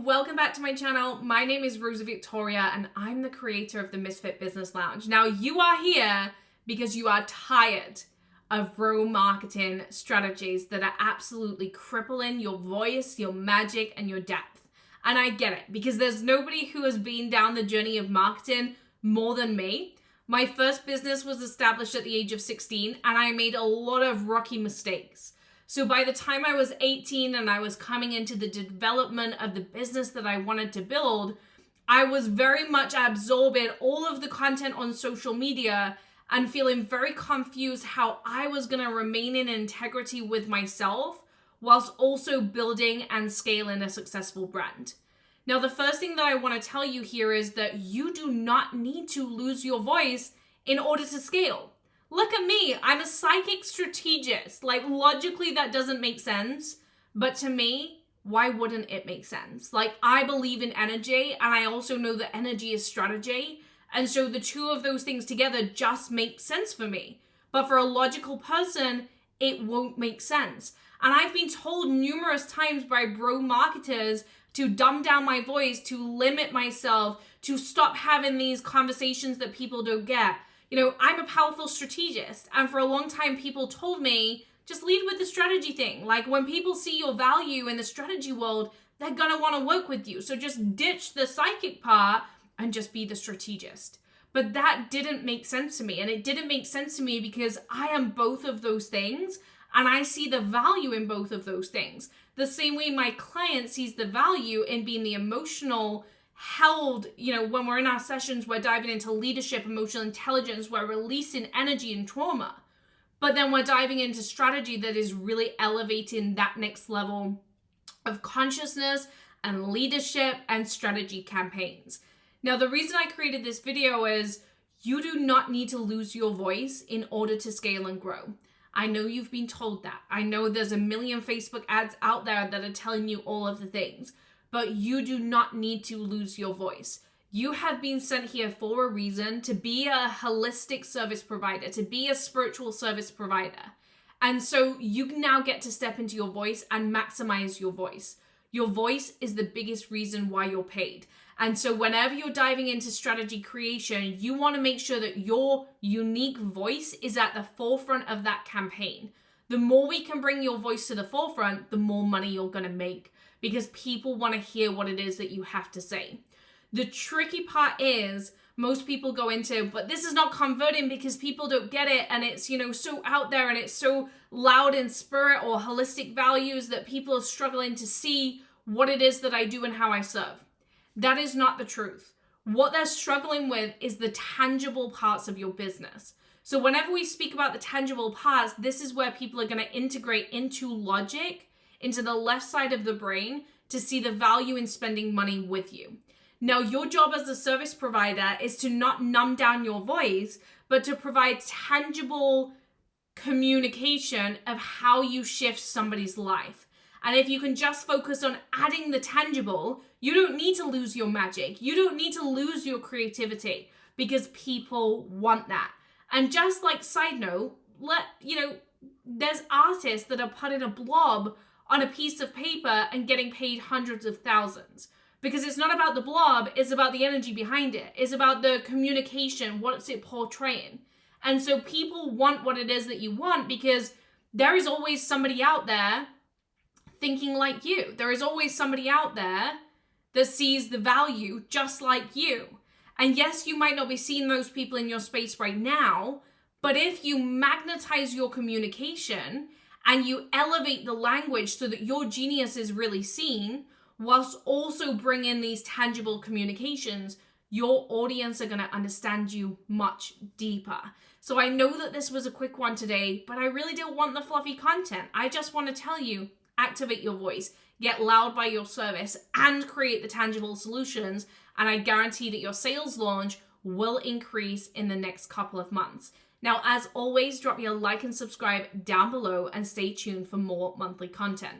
welcome back to my channel. My name is Rosa Victoria and I'm the creator of the Misfit Business Lounge. Now you are here because you are tired of bro marketing strategies that are absolutely crippling your voice, your magic, and your depth. And I get it because there's nobody who has been down the journey of marketing more than me. My first business was established at the age of 16 and I made a lot of rookie mistakes. So by the time I was 18 and I was coming into the development of the business that I wanted to build, I was very much absorbing all of the content on social media and feeling very confused how I was going to remain in integrity with myself whilst also building and scaling a successful brand. Now, the first thing that I want to tell you here is that you do not need to lose your voice in order to scale. Look at me, I'm a psychic strategist. Like, logically that doesn't make sense, but to me, why wouldn't it make sense? Like, I believe in energy and I also know that energy is strategy. And so the two of those things together just make sense for me. But for a logical person, it won't make sense. And I've been told numerous times by bro marketers to dumb down my voice, to limit myself, to stop having these conversations that people don't get. You know, I'm a powerful strategist, and for a long time people told me, just lead with the strategy thing. Like, when people see your value in the strategy world, they're gonna wanna work with you. So just ditch the psychic part and just be the strategist. But that didn't make sense to me, and it didn't make sense to me because I am both of those things, and I see the value in both of those things. The same way my client sees the value in being the emotional held, you know, when we're in our sessions, we're diving into leadership, emotional intelligence, we're releasing energy and trauma. But then we're diving into strategy that is really elevating that next level of consciousness and leadership and strategy campaigns. Now, the reason I created this video is you do not need to lose your voice in order to scale and grow. I know you've been told that. I know there's a million Facebook ads out there that are telling you all of the things. But you do not need to lose your voice. You have been sent here for a reason, to be a holistic service provider, to be a spiritual service provider. And so you now get to step into your voice and maximize your voice. Your voice is the biggest reason why you're paid. And so whenever you're diving into strategy creation, you want to make sure that your unique voice is at the forefront of that campaign. The more we can bring your voice to the forefront, the more money you're going to make, because people want to hear what it is that you have to say. The tricky part is most people go into, but this is not converting because people don't get it, and it's, you know, so out there and it's so loud in spirit or holistic values that people are struggling to see what it is that I do and how I serve. That is not the truth. What they're struggling with is the tangible parts of your business. So whenever we speak about the tangible parts, this is where people are going to integrate into logic, into the left side of the brain, to see the value in spending money with you. Now, your job as a service provider is to not numb down your voice, but to provide tangible communication of how you shift somebody's life. And if you can just focus on adding the tangible, you don't need to lose your magic. You don't need to lose your creativity, because people want that. And just like side note, there's artists that are putting a blob on a piece of paper and getting paid hundreds of thousands, because it's not about the blob, it's about the energy behind it. It's about the communication, what's it portraying. And so people want what it is that you want, because there is always somebody out there thinking like you. There is always somebody out there that sees the value just like you. And yes, you might not be seeing those people in your space right now, but if you magnetize your communication and you elevate the language so that your genius is really seen, whilst also bringing these tangible communications, your audience are going to understand you much deeper. So I know that this was a quick one today, but I really don't want the fluffy content. I just want to tell you, activate your voice, get loud by your service, and create the tangible solutions. And I guarantee that your sales launch will increase in the next couple of months. Now, as always, drop me a like and subscribe down below and stay tuned for more monthly content.